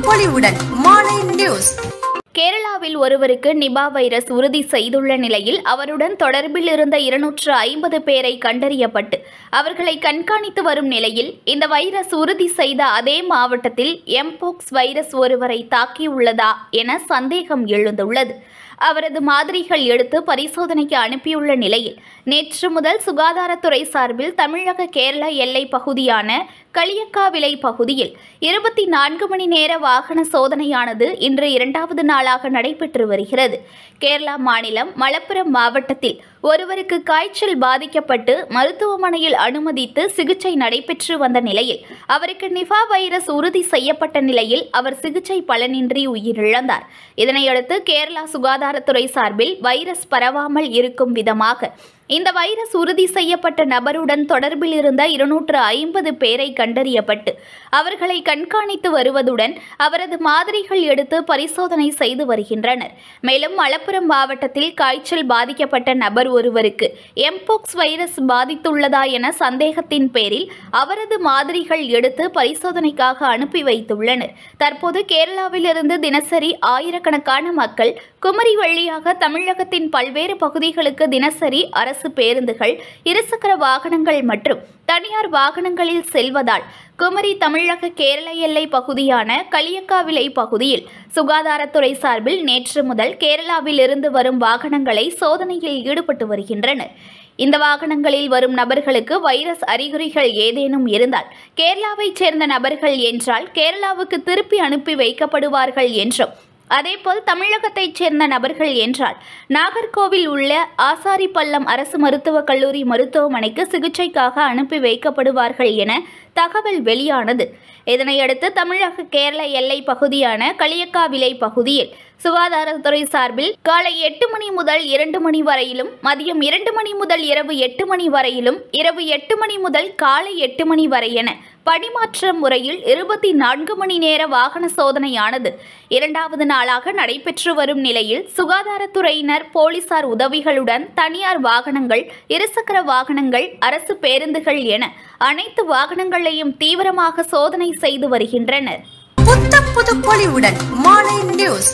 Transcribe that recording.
பொலிவுடன் மாலை நியூஸ். கேரளாவில் ஒருவருக்கு நிபா வைரஸ் உறுதி செய்துள்ள நிலையில் அவருடன் தொடர்பில் இருந்த 250 பேரை கண்டறியப்பட்டு அவர்களை கண்காணித்து வரும் நிலையில் இந்த வைரஸ் உறுதி செய்த அதே மாவட்டத்தில் எம்போக்ஸ் வைரஸ் ஒருவரை தாக்கியுள்ளதா என சந்தேகம் எழுந்துள்ளது. அவரது மாதிரிகள் எடுத்து பரிசோதனைக்கு அனுப்பியுள்ள நிலையில் நேற்று முதல் சுகாதாரத்துறை சார்பில் தமிழக கேரள எல்லை பகுதியான களியக்காவிளை பகுதியில் 24 மணி நேர வாகன சோதனையானது இன்று 2வது நாளாக நடைபெற்று வருகிறது. கேரளா மாநிலம் மலப்புரம் மாவட்டத்தில் ஒருவருக்கு காய்ச்சல் பாதிக்கப்பட்டு மருத்துவமனையில் அனுமதித்து சிகிச்சை நடைபெற்று வந்த நிலையில் அவருக்கு நிபா வைரஸ் உறுதி செய்யப்பட்ட நிலையில் அவர் சிகிச்சை பலனின்றி உயிரிழந்தார். இதனையடுத்து கேரளா சுகாதாரத்துறை சார்பில் வைரஸ் பரவாமல் இருக்கும் விதமாக இந்த வைரஸ் உறுதி செய்யப்பட்ட நபருடன் தொடர்பில் இருந்த 250 பேரை கண்டறியப்பட்டு அவர்களை கண்காணித்து வருவதுடன் அவரது மாதிரிகள் எடுத்து பரிசோதனை செய்து வருகின்றனர். மேலும் மலப்புரம் மாவட்டத்தில் காய்ச்சல் பாதிக்கப்பட்ட நபர் ஒருவருக்கு எம்போக்ஸ் வைரஸ் பாதித்துள்ளதா என சந்தேகத்தின் பேரில் அவரது மாதிரிகள் எடுத்து பரிசோதனைக்காக அனுப்பி வைத்துள்ளனர். தற்போது கேரளாவிலிருந்து தினசரி ஆயிரக்கணக்கான மக்கள் குமரி வழியாக தமிழகத்தின் பல்வேறு பகுதிகளுக்கு தினசரி அரசு பேருந்துகள், இருசக்கர வாகனங்கள் மற்றும் தனியார் வாகனங்களில் செல்வதால் குமரி தமிழக கேரள எல்லை பகுதியான களியக்காவிளை பகுதியில் சுகாதாரத்துறை சார்பில் நேற்று முதல் கேரளாவில் இருந்து வரும் வாகனங்களை சோதனையில் ஈடுபட்டு வருகின்றனர். இந்த வாகனங்களில் வரும் நபர்களுக்கு வைரஸ் அறிகுறிகள் ஏதேனும் இருந்தால் கேரளாவைச் சேர்ந்த நபர்கள் என்றால் கேரளாவுக்கு திருப்பி அனுப்பி வைக்கப்படுவார்கள் என்றும், அதேபோல் தமிழகத்தைச் சேர்ந்த நபர்கள் என்றால் நாகர்கோவில் உள்ள ஆசாரிப்பள்ளம் அரசு மருத்துவக் கல்லூரி மருத்துவமனைக்கு சிகிச்சைக்காக அனுப்பி வைக்கப்படுவார்கள் என தகவல் வெளியானது. இதனையடுத்து தமிழக கேரள எல்லை பகுதியான களியக்காவிளை பகுதியில் சுகாதாரத்துறை சார்பில் காலை 8 மணி முதல் 2 மணி வரையிலும், மதியம் 2 மணி முதல் இரவு 8 மணி வரையிலும், இரவு 8 மணி முதல் காலை 8 மணி வரை என படிமாற்ற முறையில் 24 மணி நேர வாகன சோதனையானது 2வது நாளாக நடைபெற்று வரும் நிலையில் சுகாதாரத்துறையினர், போலீசார் உதவிகளுடன் தனியார் வாகனங்கள், இருசக்கர வாகனங்கள், அரசு பேருந்துகள் என அனைத்து வாகனங்களையும் தீவிரமாக சோதனை செய்து வருகின்றனர். புத்த புது பொலிவுடன் மாலை நியூஸ்.